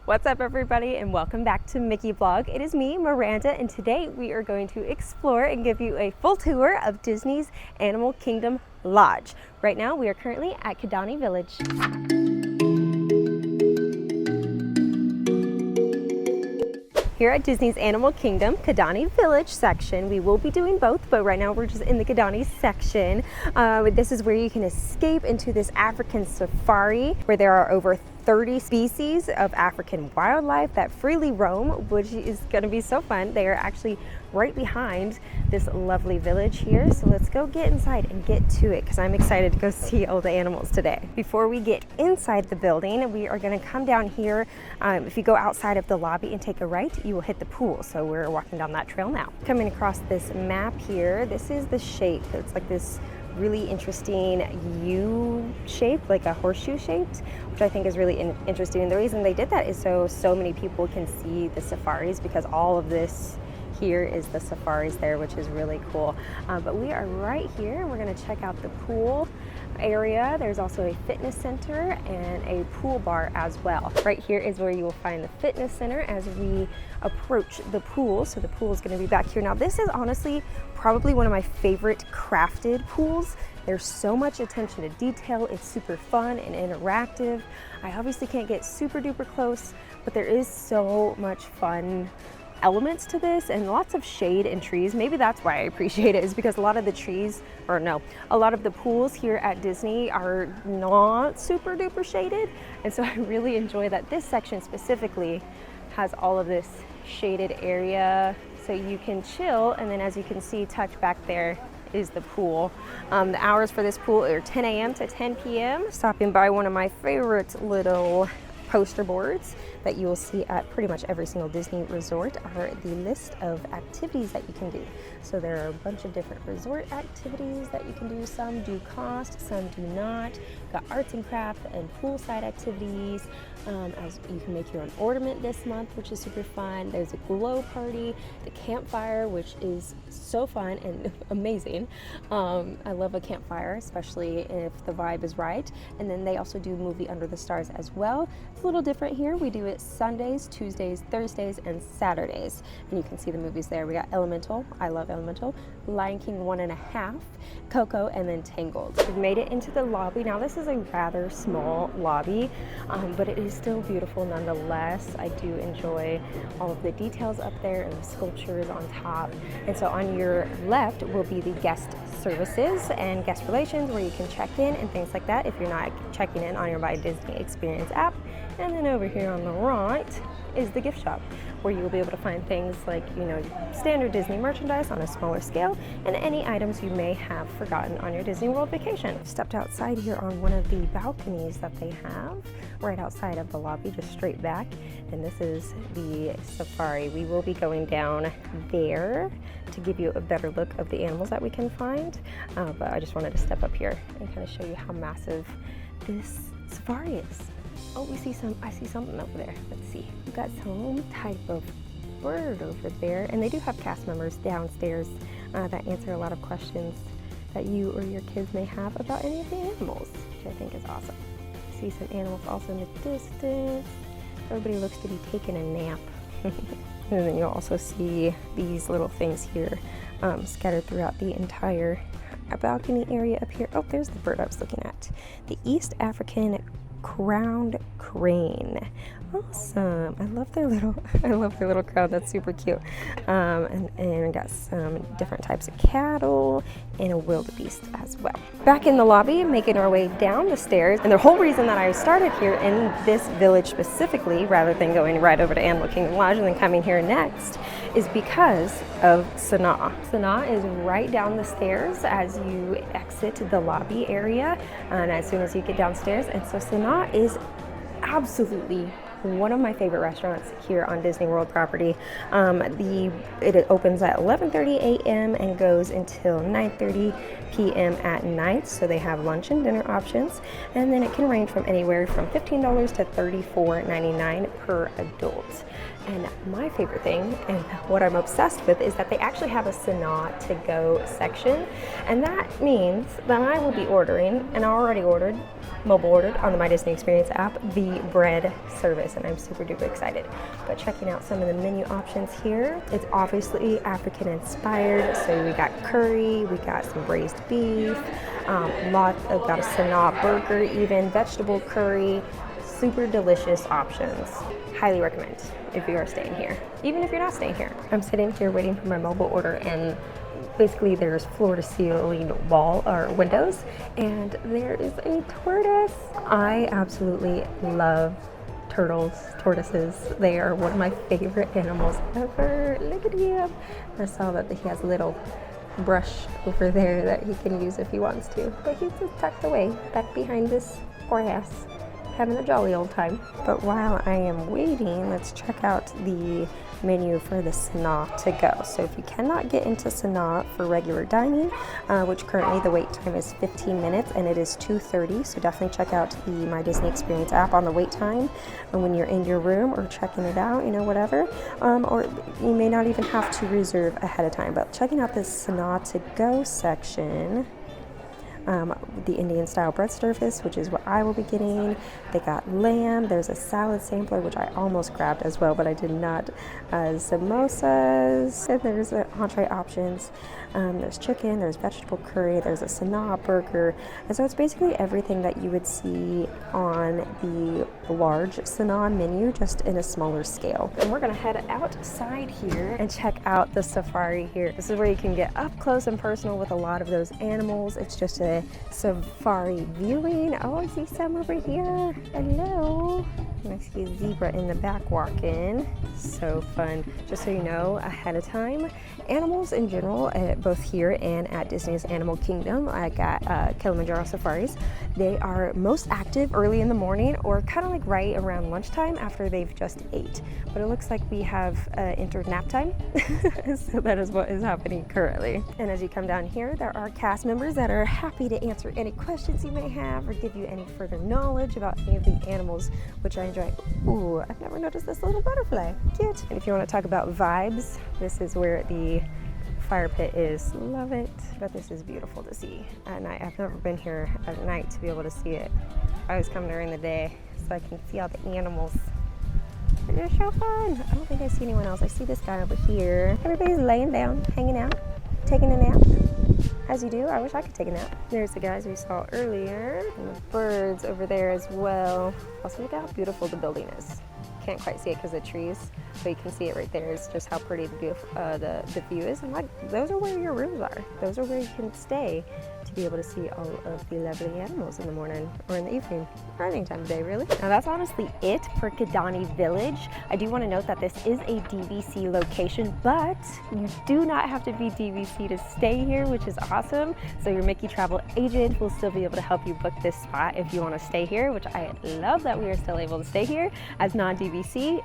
What's up, everybody, and welcome back to MickeyBlog. It is me, Miranda, and today we are going to explore and give you a full tour of Disney's Animal Kingdom Lodge. Right now, we are currently at Kidani Village. Here at Disney's Animal Kingdom, Kidani Village section, we will be doing both, but right now we're just in the Kidani section. This is where you can escape into this African safari, where there are over 30 species of African wildlife that freely roam, which is going to be so fun. They are actually right behind this lovely village here. So let's go get inside and get to it, because I'm excited to go see all the animals today. Before we get inside the building, we are going to come down here. If you go outside of the lobby and take a right, you will hit the pool. So we're walking down that trail now. Coming across this map here, this is the shape. It's like this really interesting U shape, like a horseshoe shaped, which I think is really interesting. And the reason they did that is so many people can see the safaris, because all of this here is the safaris there, which is really cool. But we are right here and we're going to check out the pool area. There's also a fitness center and a pool bar as well. Right here is where you will find the fitness center as we approach the pool. So the pool is going to be back here. Now this is honestly probably one of my favorite crafted pools. There's so much attention to detail. It's super fun and interactive. I obviously can't get super duper close, but there is so much fun elements to this and lots of shade and trees. Maybe that's why I appreciate it, is because a lot of the trees, or no, a lot of the pools here at Disney are not super duper shaded. And so I really enjoy that this section specifically has all of this shaded area so you can chill. And then as you can see, tucked back there is the pool. The hours for this pool are 10 a.m. to 10 p.m. Stopping by one of my favorite little poster boards that you will see at pretty much every single Disney resort are the list of activities that you can do. So there are a bunch of different resort activities that you can do. Some do cost, some do not. Got arts and crafts and poolside activities. As you can make your own ornament this month, which is super fun. There's a glow party, the campfire, which is so fun and amazing. I love a campfire, especially if the vibe is right. And then they also do movie Under the Stars as well. It's a little different here. We do it Sundays, Tuesdays, Thursdays, and Saturdays. And you can see the movies there. We got Elemental, I love Elemental, Lion King 1.5, Coco, and then Tangled. We've made it into the lobby. Now this is a rather small lobby, but it is still beautiful nonetheless. I do enjoy all of the details up there and the sculptures on top. And so on your left will be the guest services and guest relations, where you can check in and things like that if you're not checking in on your My Disney Experience app. And then over here on the right is the gift shop, where you will be able to find things like, you know, standard Disney merchandise on a smaller scale and any items you may have forgotten on your Disney World vacation. Stepped outside here on one of the balconies that they have right outside of the lobby, just straight back. And this is the safari. We will be going down there to give you a better look of the animals that we can find. But I just wanted to step up here and kind of show you how massive this safari is. Oh, I see something over there. Let's see. We've got some type of bird over there, and they do have cast members downstairs that answer a lot of questions that you or your kids may have about any of the animals, which I think is awesome. I see some animals also in the distance. Everybody looks to be taking a nap. And then you'll also see these little things here scattered throughout the entire balcony area up here. Oh, there's the bird I was looking at. The East African crowned crane. Awesome. I love their little crown. That's super cute. And we got some different types of cattle and a wildebeest as well. Back in the lobby, making our way down the stairs. And the whole reason that I started here in this village specifically, rather than going right over to Animal Kingdom Lodge and then coming here next, is because of Sanaa. Sanaa is right down the stairs as you exit the lobby area, and as soon as you get downstairs. And so Sanaa is absolutely one of my favorite restaurants here on Disney World property. It opens at 11:30 a.m. and goes until 9:30 p.m. at night. So they have lunch and dinner options, and then it can range from anywhere from $15 to $34.99 per adult. And my favorite thing, and what I'm obsessed with, is that they actually have a Sanaa to go section. And that means that I will be ordering, and I already ordered, mobile ordered on the My Disney Experience app, the bread service. delicious, and I'm super duper excited. But checking out some of the menu options here, it's obviously African inspired. So we got curry, we got some braised beef, got a Sanaa burger, even vegetable curry. Super delicious options. Highly recommend if you are staying here, even if you're not staying here. I'm sitting here waiting for my mobile order, and basically there's floor to ceiling wall or windows, and there is a tortoise. I absolutely love tortoises. They are one of my favorite animals ever. Look at him. I saw that he has a little brush over there that he can use if he wants to, but he's just tucked away back behind this grass, having a jolly old time. But while I am waiting, let's check out the menu for the Sanaa to go. So if you cannot get into Sanaa for regular dining, which currently the wait time is 15 minutes and it is 2:30, so definitely check out the My Disney Experience app on the wait time and when you're in your room or checking it out, whatever. Or you may not even have to reserve ahead of time. But checking out this Sanaa to go section, the Indian style bread service, which is what I will be getting. They got lamb. There's a salad sampler, which I almost grabbed as well, but I did not. Samosas. And there's entree options. There's chicken. There's vegetable curry. There's a Sanaa burger. And so it's basically everything that you would see on the large Sanaa menu, just in a smaller scale. And we're gonna head outside here and check out the safari here. This is where you can get up close and personal with a lot of those animals. It's just a safari viewing. Oh, I see some over here. Hello. And I see a zebra in the back walking. So fun. Just so you know ahead of time, animals in general, both here and at Disney's Animal Kingdom, I got Kilimanjaro safaris. They are most active early in the morning or kind of like right around lunchtime after they've just ate. But it looks like we have entered nap time. So that is what is happening currently. And as you come down here, there are cast members that are happy to answer any questions you may have or give you any further knowledge about any of the animals, which I enjoy. Ooh, I've never noticed this little butterfly. Cute. And if you want to talk about vibes, this is where the fire pit is. Love it. But this is beautiful to see at night. I've never been here at night to be able to see it. I always come during the day so I can see all the animals. They're so fun. I don't think I see anyone else. I see this guy over here. Everybody's laying down, hanging out, taking a nap. As you do. I wish I could take a nap. There's the guys we saw earlier. And the birds over there as well. Also, look how beautiful the building is. Can't quite see it because of the trees, but you can see it right there. It's just how pretty the view is. And like, those are where your rooms are. Those are where you can stay to be able to see all of the lovely animals in the morning or in the evening or any time of day, really. Now that's honestly it for Kidani Village. I do want to note that this is a DVC location, but you do not have to be DVC to stay here, which is awesome. So your Mickey travel agent will still be able to help you book this spot if you want to stay here, which I love that we are still able to stay here as non-DVC.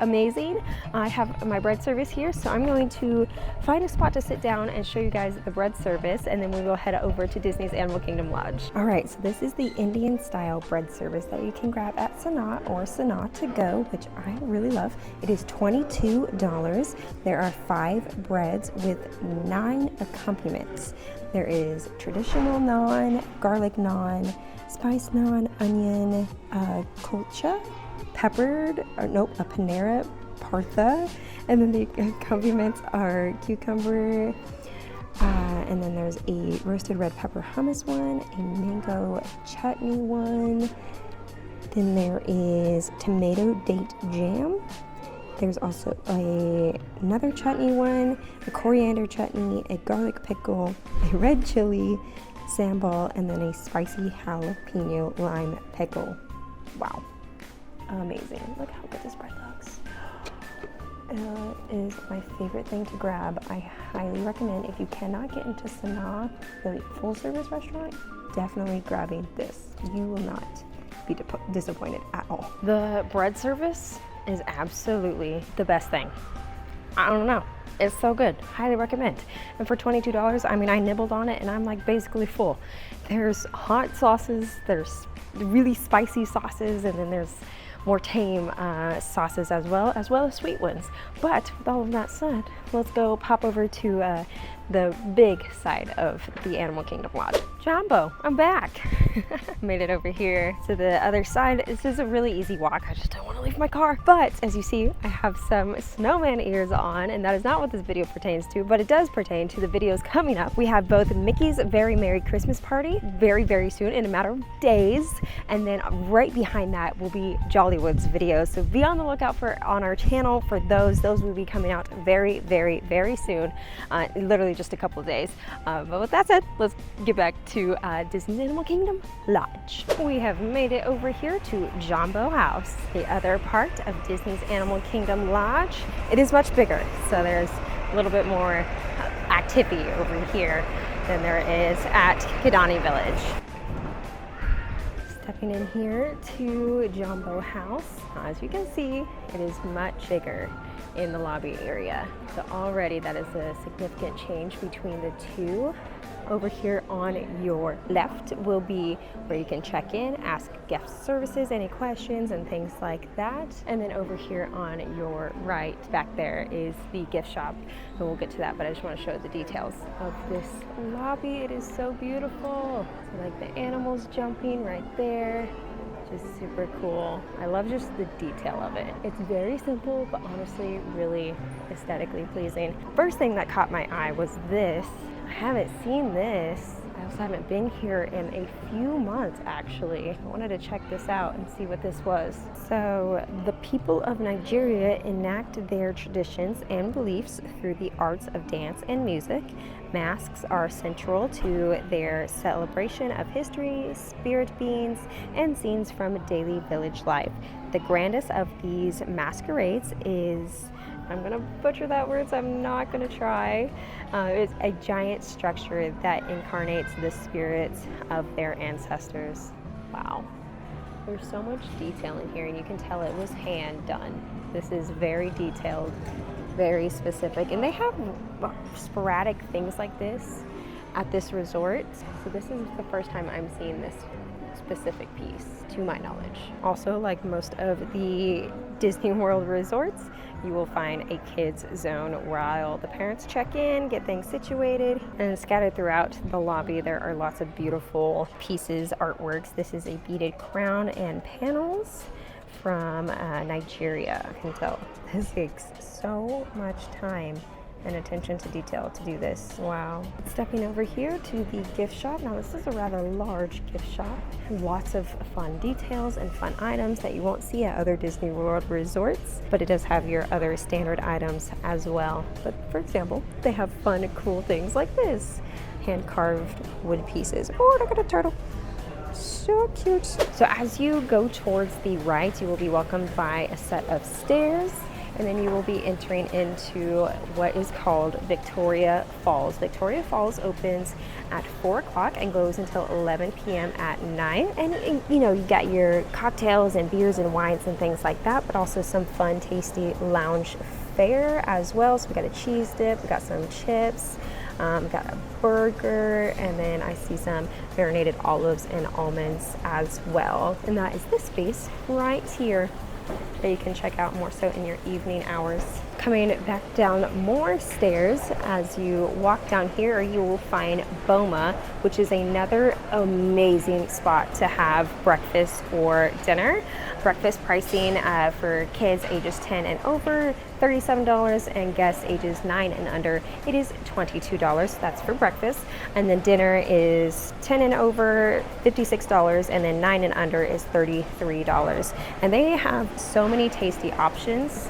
Amazing. I have my bread service here, so I'm going to find a spot to sit down and show you guys the bread service, and then we will head over to Disney's Animal Kingdom Lodge. All right, so this is the Indian style bread service that you can grab at Sanaa or Sanaa to go, which I really love. It is $22. There are 5 breads with 9 accompaniments. There is traditional naan, garlic naan, spice naan, onion, kulcha, peppered, a panera partha, and then the accompaniments are cucumber, and then there's a roasted red pepper hummus one, a mango chutney one, then there is tomato date jam. There's also another chutney one, a coriander chutney, a garlic pickle, a red chili, sambal, and then a spicy jalapeno lime pickle. Wow. Amazing. Look how good this bread looks. It is my favorite thing to grab. I highly recommend, if you cannot get into Sanaa, the full service restaurant, definitely grabbing this. You will not be disappointed at all. The bread service is absolutely the best thing. I don't know. It's so good. Highly recommend. And for $22, I mean, I nibbled on it and I'm like basically full. There's hot sauces, there's really spicy sauces, and then there's more tame sauces as well as sweet ones. But with all of that said, let's go pop over to the big side of the Animal Kingdom Lodge. Jumbo, I'm back. Made it over here to the other side. This is a really easy walk. I just don't want to leave my car. But as you see, I have some snowman ears on, and that is not what this video pertains to, but it does pertain to the videos coming up. We have both Mickey's Very Merry Christmas Party very, very soon, in a matter of days. And then right behind that will be Jollywood's videos. So be on the lookout for on our channel for those. Those will be coming out very, very, very soon. Literally just a couple of days. But with that said, let's get back to Disney's Animal Kingdom Lodge. We have made it over here to Jumbo House, the other part of Disney's Animal Kingdom Lodge. It is much bigger, so there's a little bit more activity over here than there is at Kidani Village. Stepping in here to Jumbo House. As you can see, it is much bigger in the lobby area. So already that is a significant change between the two. Over here on your left will be where you can check in, ask guest services, any questions and things like that. And then over here on your right, back there, is the gift shop. And we'll get to that, but I just want to show the details of this lobby. It is so beautiful. So like the animals jumping right there. Just super cool. I love just the detail of it. It's very simple, but honestly really aesthetically pleasing. First thing that caught my eye was this. I haven't seen this. I also haven't been here in a few months, actually. I wanted to check this out and see what this was. So the people of Nigeria enact their traditions and beliefs through the arts of dance and music. Masks are central to their celebration of history, spirit beings, and scenes from daily village life. The grandest of these masquerades is, I'm gonna butcher that word, so I'm not gonna try. It's a giant structure that incarnates the spirits of their ancestors. Wow. There's so much detail in here, and you can tell it was hand done. This is very detailed, very specific, and they have sporadic things like this at this resort. So this is the first time I'm seeing this specific piece, to my knowledge. Also, like most of the Disney World resorts, you will find a kids zone while the parents check in, get things situated, and scattered throughout the lobby there are lots of beautiful pieces, artworks. This is a beaded crown and panels from Nigeria. I can tell this takes so much time and attention to detail to do this. Wow. Stepping over here to the gift shop. Now this is a rather large gift shop. Lots of fun details and fun items that you won't see at other Disney World resorts, but it does have your other standard items as well. But for example, they have fun, cool things like this. Hand-carved wood pieces. Oh, look at a turtle. So cute. So as you go towards the right, you will be welcomed by a set of stairs, and then you will be entering into what is called Victoria Falls. Victoria Falls opens at 4 o'clock and goes until 11 p.m. at night. And you know, you got your cocktails and beers and wines and things like that, but also some fun, tasty lounge fare as well. So we got a cheese dip, we got some chips, got a burger, and then I see some marinated olives and almonds as well. And that is this space right here that you can check out more so in your evening hours. Coming back down more stairs, as you walk down here, you will find Boma, which is another amazing spot to have breakfast or dinner. Breakfast pricing for kids ages 10 and over, $37, and guests ages 9 and under, it is $22. That's for breakfast. And then dinner is 10 and over, $56, and then 9 and under is $33. And they have so many tasty options,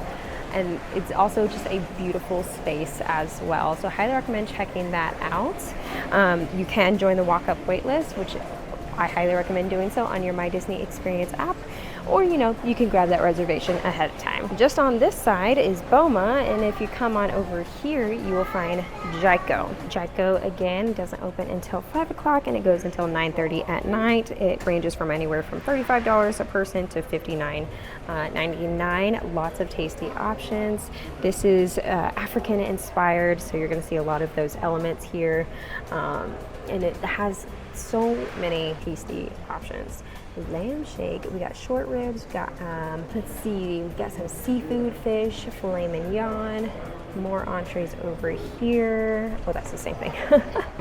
and it's also just a beautiful space as well. So I highly recommend checking that out. You can join the walk-up wait list, which I highly recommend doing so on your My Disney Experience app, or you know, you can grab that reservation ahead of time. Just on this side is Boma, and if you come on over here, you will find Jiko. Jiko, again, doesn't open until 5 o'clock and it goes until 9:30 at night. It ranges from anywhere from $35 a person to $59.99. Lots of tasty options. This is African inspired, so you're gonna see a lot of those elements here, and it has so many tasty options. Lamb shake, we got short ribs, we got let's see, we got some seafood, fish, filet mignon, more entrees over here. Oh, that's the same thing.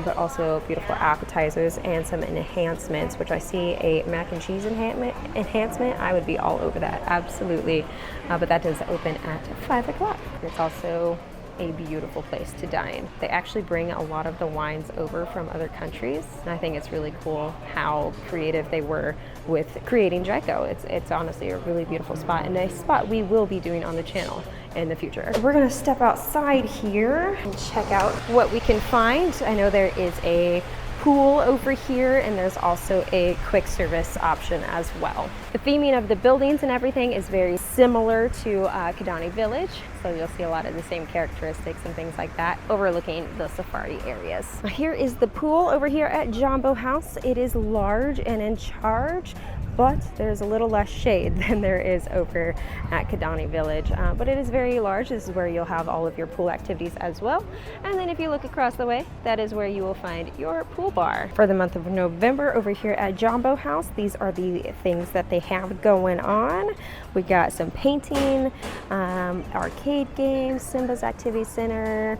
But also beautiful appetizers and some enhancements, which I see a mac and cheese enhancement. I would be all over that, absolutely. But that does open at 5 o'clock. It's also a beautiful place to dine. They actually bring a lot of the wines over from other countries, and I think it's really cool how creative they were with creating Draco. It's honestly a really beautiful spot, and a spot we will be doing on the channel in the future. We're gonna step outside here and check out what we can find. I know there is a pool over here, and there's also a quick service option as well. The theming of the buildings and everything is very similar to Kidani Village, so you'll see a lot of the same characteristics and things like that overlooking the safari areas. Here is the pool over here at Jambo House. It is large and in charge, but there's a little less shade than there is over at Kidani Village. But it is very large. This is where you'll have all of your pool activities as well. And then if you look across the way, that is where you will find your pool bar. For the month of November over here at Jambo House, these are the things that they have going on. We got some painting, arcade games, Simba's Activity Center,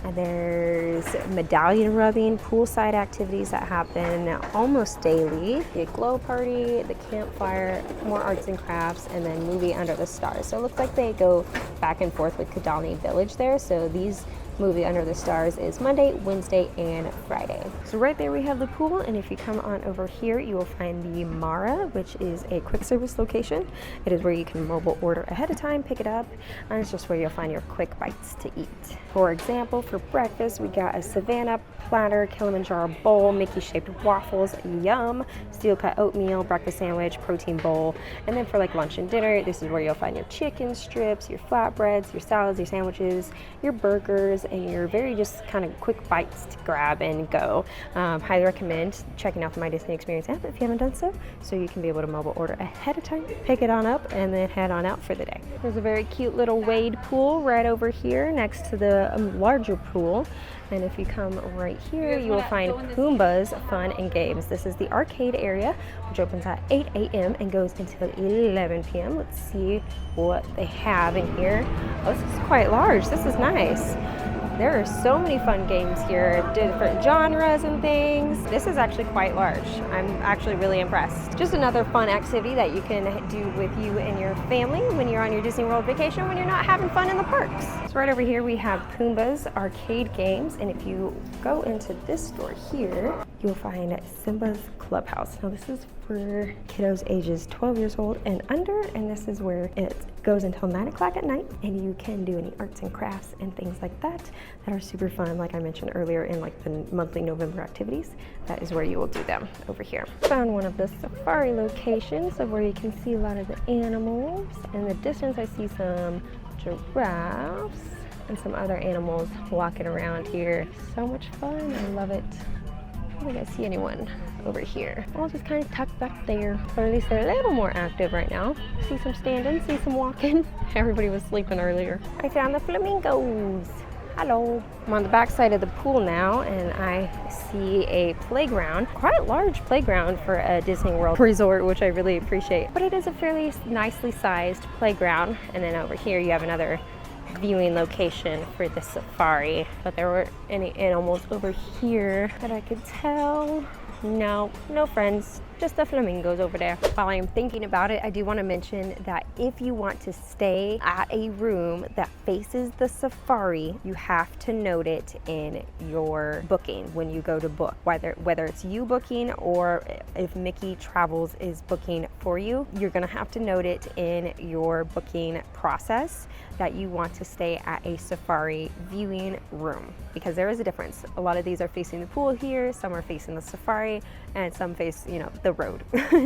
and there's medallion rubbing, poolside activities that happen almost daily. The glow party, the campfire, more arts and crafts, and then movie under the stars. So it looks like they go back and forth with Kidani Village there. So these movie under the stars is Monday, Wednesday, and Friday. So right there we have the pool, and if you come on over here, you will find the Mara, which is a quick service location. It is where you can mobile order ahead of time, pick it up, and it's just where you'll find your quick bites to eat. For example, for breakfast, we got a Savannah platter, Kilimanjaro bowl, Mickey-shaped waffles, yum, steel-cut oatmeal, breakfast sandwich, protein bowl, and then for like lunch and dinner, this is where you'll find your chicken strips, your flatbreads, your salads, your sandwiches, your burgers, and your very just kind of quick bites to grab and go. Highly recommend checking out the My Disney Experience app if you haven't done so you can be able to mobile order ahead of time, pick it on up, and then head on out for the day. There's a very cute little wade pool right over here next to the larger pool. And if you come right here, you will find Pumbaa's Fun and Games. This is the arcade area, which opens at 8 a.m. and goes until 11 p.m. Let's see what they have in here. Oh, this is quite large. This is nice. There are so many fun games here, different genres and things. This is actually quite large. I'm actually really impressed. Just another fun activity that you can do with you and your family when you're on your Disney World vacation, when you're not having fun in the parks. So right over here we have Pumbaa's Arcade Games, and if you go into this store here, you'll find Simba's Clubhouse. Now this is for kiddos ages 12 years old and under, and this is where it goes until 9 o'clock at night, and you can do any arts and crafts and things like that that are super fun, like I mentioned earlier in like the monthly November activities. That is where you will do them over here. Found one of the safari locations of where you can see a lot of the animals. In the distance I see some giraffes and some other animals walking around here. So much fun, I love it. I don't think I see anyone over here. All just kind of tucked back there. Or at least they're a little more active right now. See some standing, see some walking. Everybody was sleeping earlier. I found the flamingos. Hello. I'm on the back side of the pool now, and I see a playground, quite large playground for a Disney World resort, which I really appreciate. But it is a fairly nicely sized playground. And then over here you have another viewing location for the safari, but there weren't any animals over here that I could tell. No friends, just the flamingos over there. While I am thinking about it, I do want to mention that if you want to stay at a room that faces the safari, you have to note it in your booking when you go to book, whether it's you booking or if Mickey Travels is booking for you. You're gonna have to note it in your booking process that you want to stay at a safari viewing room, because there is a difference. A lot of these are facing the pool here, some are facing the safari, and some face, the road.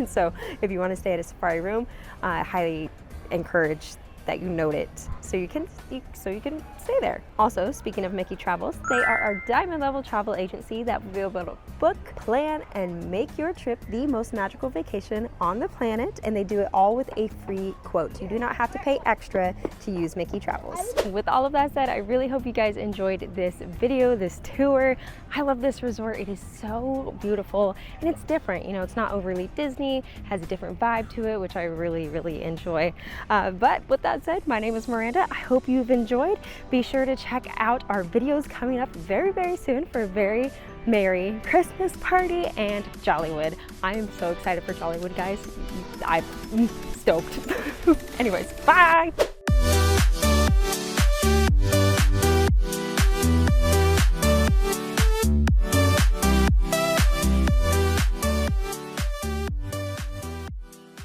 So if you want to stay at a safari room, I highly encourage that you note it so you can stay there. Also, speaking of Mickey Travels, they are our diamond level travel agency that will be able to book, plan, and make your trip the most magical vacation on the planet, and they do it all with a free quote. You do not have to pay extra to use Mickey Travels. With all of that said, I really hope you guys enjoyed this video, this tour. I love this resort. It is so beautiful and it's different. It's not overly Disney, has a different vibe to it, which I really, really enjoy. But with that said, my name is Miranda. it. I hope you've enjoyed. Be sure to check out our videos coming up very, very soon for a very merry Christmas party and Jollywood. I am so excited for Jollywood, guys. I'm stoked. Anyways, bye.